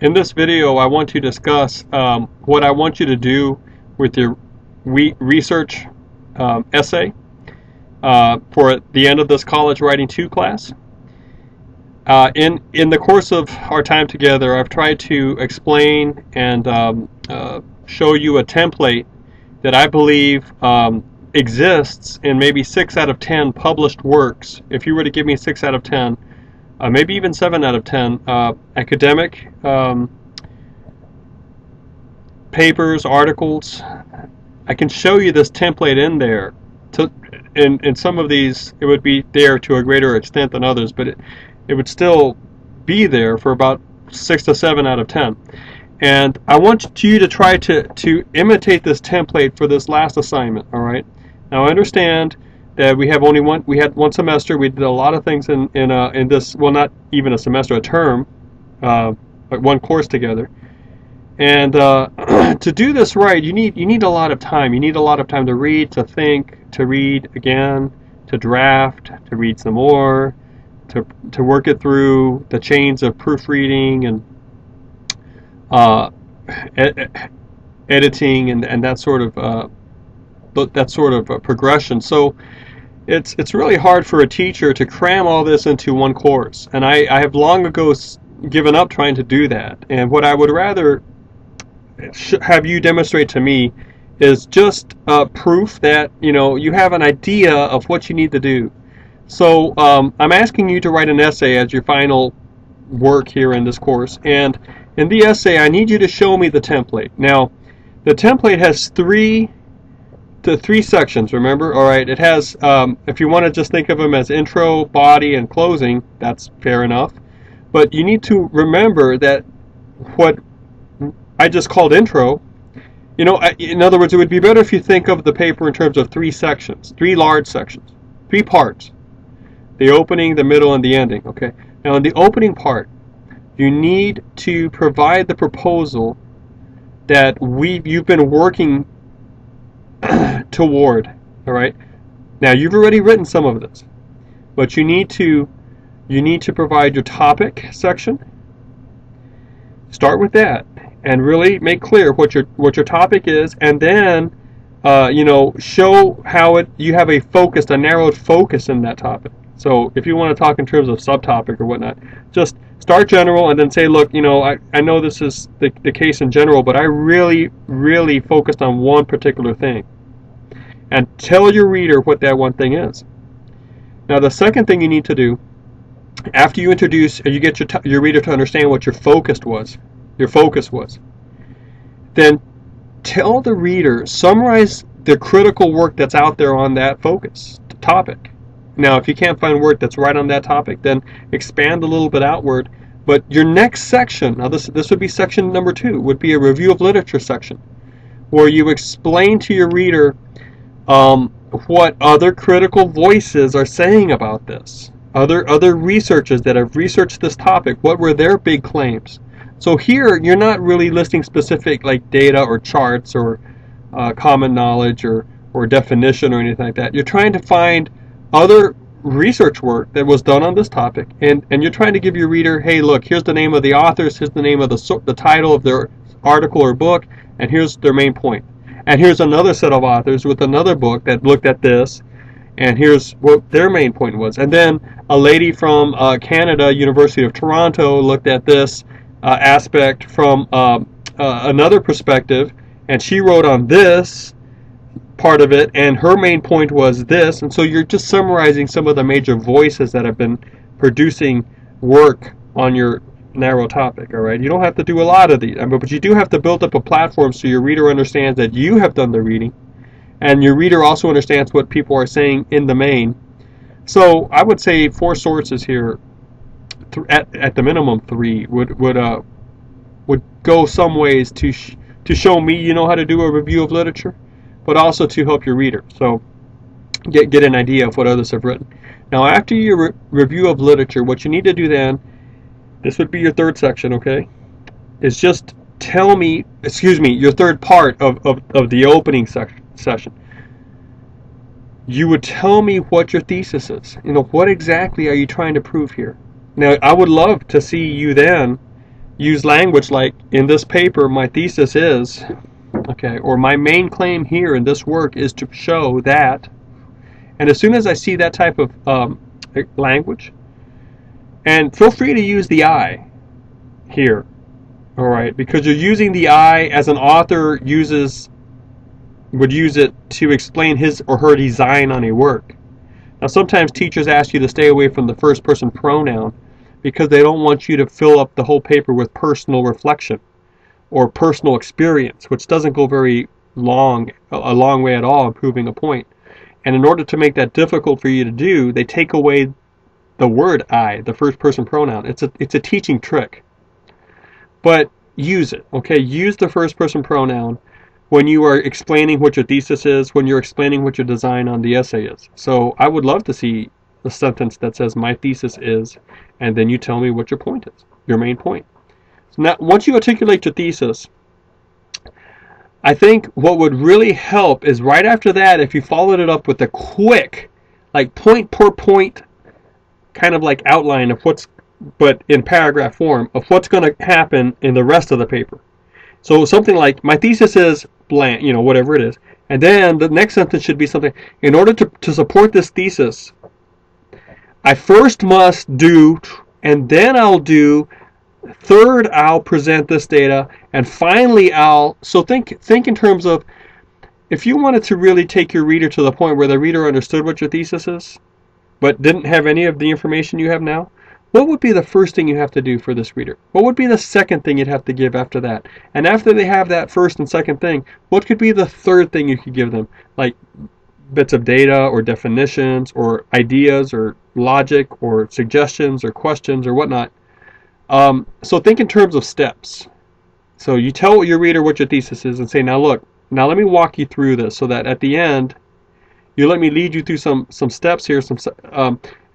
In this video, I want to discuss what I want you to do with your research essay for the end of this College Writing 2 class. In the course of our time together, I've tried to explain and show you a template that I believe exists in maybe 6 out of 10 published works. If you were to give me 6 out of 10, maybe even 7 out of 10 academic papers, articles, I can show you this template in there. In some of these, it would be there to a greater extent than others, but it would still be there for about 6 to 7 out of 10. And I want you to try to imitate this template for this last assignment. All right. Now I understand that we had one semester. We did a lot of things in this, well, not even a semester, a term, but one course together. And to do this right, you need a lot of time. You need a lot of time to read, to think, to read again, to draft, to read some more, to work it through the chains of proofreading and editing and that sort of progression. So it's really hard for a teacher to cram all this into one course, and I have long ago given up trying to do that. And what I would rather have you demonstrate to me is just proof that you have an idea of what you need to do. So I'm asking you to write an essay as your final work here in this course, and in the essay I need you to show me the template. Now the template has three sections, remember? Alright, it has, if you want to just think of them as intro, body, and closing, that's fair enough. But you need to remember that what I just called intro, in other words, it would be better if you think of the paper in terms of 3 sections, 3 large sections, 3 parts. The opening, the middle, and the ending. Okay. Now in the opening part, you need to provide the proposal that you've been working toward. All right. Now you've already written some of this, but you need to provide your topic section. Start with that and really make clear what your topic is, and then show how you have a narrowed focus in that topic. So if you want to talk in terms of subtopic or whatnot, just start general and then say, look, I know this is the case in general, but I really, really focused on one particular thing. And tell your reader what that one thing is. Now the second thing you need to do, after you introduce, or you get your reader to understand what your focus was, then tell the reader, summarize the critical work that's out there on that focus topic. Now, if you can't find work that's right on that topic, then expand a little bit outward. But your next section, now this would be section number 2, would be a review of literature section, where you explain to your reader what other critical voices are saying about this, other researchers that have researched this topic, what were their big claims. So here, you're not really listing specific like data or charts or common knowledge or definition or anything like that. You're trying to find other research work that was done on this topic, and you're trying to give your reader, hey, look, here's the name of the authors, here's the name of the title of their article or book, and here's their main point. And here's another set of authors with another book that looked at this, and here's what their main point was. And then a lady from Canada, University of Toronto, looked at this aspect from another perspective, and she wrote on this part of it, and her main point was this. And so you're just summarizing some of the major voices that have been producing work on your narrow topic. All right, you don't have to do a lot of these, but you do have to build up a platform so your reader understands that you have done the reading, and your reader also understands what people are saying in the main. So I would say 4 sources here, at the minimum 3, would go some ways to show me you know how to do a review of literature, but also to help your reader. So get an idea of what others have written. Now after your review of literature, what you need to do then, this would be your 3rd section, okay, is just tell me, your 3rd part of the opening session. You would tell me what your thesis is. What exactly are you trying to prove here? Now I would love to see you then use language like, in this paper, my thesis is, okay, or my main claim here in this work is to show that. And as soon as I see that type of language, and feel free to use the I here, all right, because you're using the I as an author would use it to explain his or her design on a work. Now, sometimes teachers ask you to stay away from the first person pronoun because they don't want you to fill up the whole paper with personal reflection or personal experience, which doesn't go a long way at all in proving a point. And in order to make that difficult for you to do, they take away the word I, the first person pronoun. It's a teaching trick. But use it, okay? Use the first person pronoun when you are explaining what your thesis is, when you're explaining what your design on the essay is. So I would love to see a sentence that says, my thesis is, and then you tell me what your point is, your main point. So now, once you articulate your thesis, I think what would really help is right after that, if you followed it up with a quick, like point per point, kind of like outline of but in paragraph form, of what's going to happen in the rest of the paper. So something like, my thesis is blank, whatever it is. And then the next sentence should be something, in order to support this thesis, I first must do, and then I'll do, third I'll present this data, and finally so think in terms of, if you wanted to really take your reader to the point where the reader understood what your thesis is, but didn't have any of the information you have now, what would be the first thing you have to do for this reader? What would be the second thing you'd have to give after that? And after they have that first and second thing, what could be the third thing you could give them? Like bits of data or definitions or ideas or logic or suggestions or questions or whatnot. So think in terms of steps. So you tell your reader what your thesis is and say, now look, now let me walk you through this so that at the end, you let me lead you through some steps here,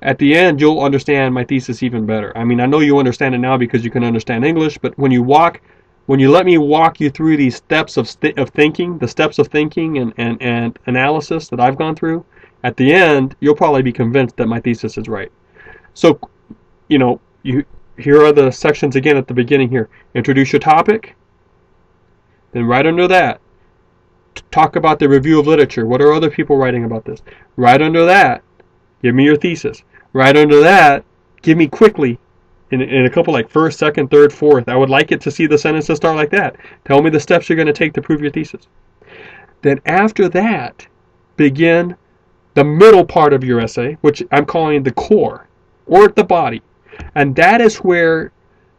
at the end, you'll understand my thesis even better. I mean, I know you understand it now because you can understand English, but when you let me walk you through these steps of thinking, the steps of thinking and analysis that I've gone through, at the end, you'll probably be convinced that my thesis is right. So, here are the sections again at the beginning here. Introduce your topic. Then right under that, talk about the review of literature. What are other people writing about this? Right under that, give me your thesis. Right under that, give me quickly, in a couple like first, second, third, fourth. I would like it to see the sentences start like that. Tell me the steps you're going to take to prove your thesis. Then after that, begin the middle part of your essay, which I'm calling the core, or the body. And that is where,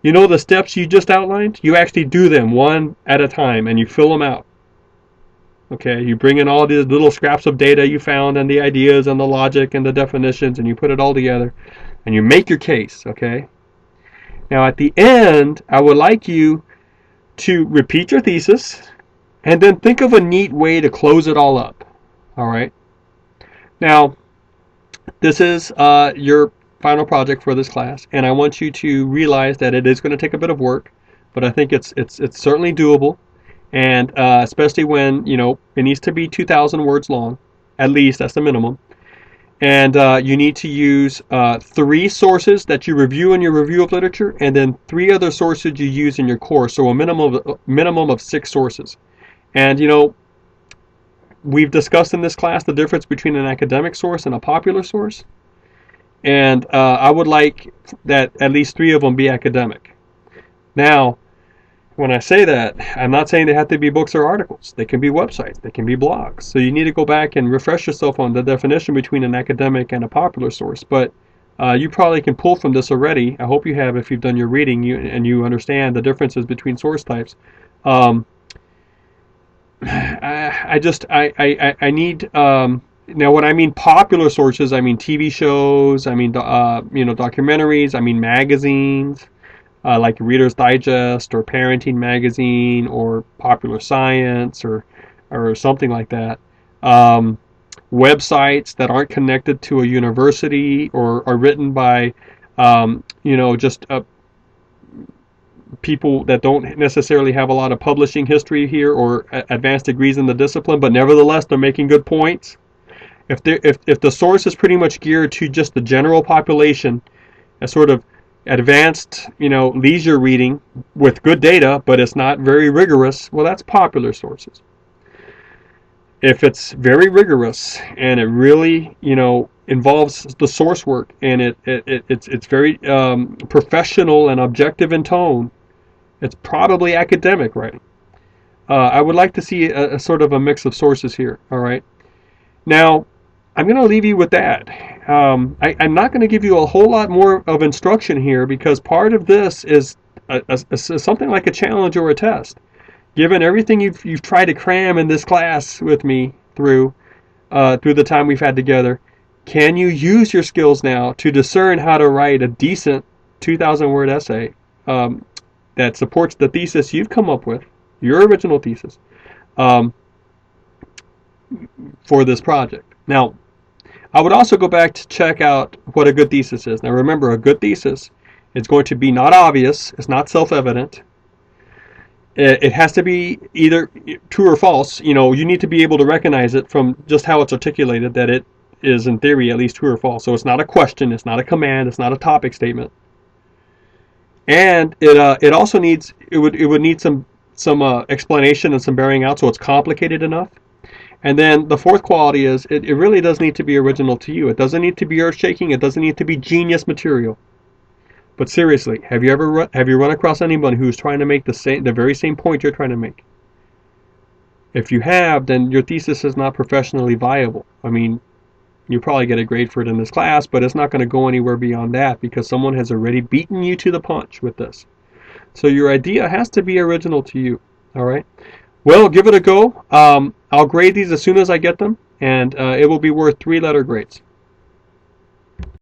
the steps you just outlined, you actually do them one at a time, and you fill them out. Okay, you bring in all these little scraps of data you found and the ideas and the logic and the definitions, and you put it all together and you make your case, okay? Now at the end, I would like you to repeat your thesis and then think of a neat way to close it all up, all right? Now, this is your final project for this class, and I want you to realize that it is going to take a bit of work, but I think it's certainly doable. And especially when, it needs to be 2,000 words long, at least, that's the minimum. And you need to use 3 sources that you review in your review of literature, and then 3 other sources you use in your course, so a minimum of 6 sources. And, we've discussed in this class the difference between an academic source and a popular source. And I would like that at least 3 of them be academic. Now, when I say that, I'm not saying they have to be books or articles. They can be websites. They can be blogs. So you need to go back and refresh yourself on the definition between an academic and a popular source. But you probably can pull from this already. I hope you have if you've done your reading and you understand the differences between source types. I need... now, when I mean popular sources, I mean TV shows, I mean, documentaries, I mean magazines, like Reader's Digest or Parenting Magazine or Popular Science or something like that. Websites that aren't connected to a university or are written by, just people that don't necessarily have a lot of publishing history here or advanced degrees in the discipline, but nevertheless they're making good points. If the source is pretty much geared to just the general population, as sort of Advanced, leisure reading with good data, but it's not very rigorous, well, that's popular sources. If it's very rigorous and it really, involves the source work and it's very professional and objective in tone, it's probably academic writing. I would like to see a sort of a mix of sources here. All right. Now, I'm going to leave you with that. I'm not going to give you a whole lot more of instruction here because part of this is something like a challenge or a test. Given everything you've tried to cram in this class with me through the time we've had together, can you use your skills now to discern how to write a decent 2,000-word essay that supports the thesis you've come up with, your original thesis, for this project? Now, I would also go back to check out what a good thesis is. Now remember, a good thesis is going to be not obvious, it's not self-evident. It has to be either true or false. You need to be able to recognize it from just how it's articulated that it is, in theory, at least true or false. So it's not a question, it's not a command, it's not a topic statement. And it also needs, it would need some explanation and some bearing out, so it's complicated enough. And then the fourth quality is it really does need to be original to you. It doesn't need to be earth-shaking. It doesn't need to be genius material. But seriously, have you run across anyone who's trying to make the very same point you're trying to make? If you have, then your thesis is not professionally viable. I mean, you probably get a grade for it in this class, but it's not going to go anywhere beyond that because someone has already beaten you to the punch with this. So your idea has to be original to you. All right. Well, give it a go. I'll grade these as soon as I get them, and it will be worth 3-letter grades.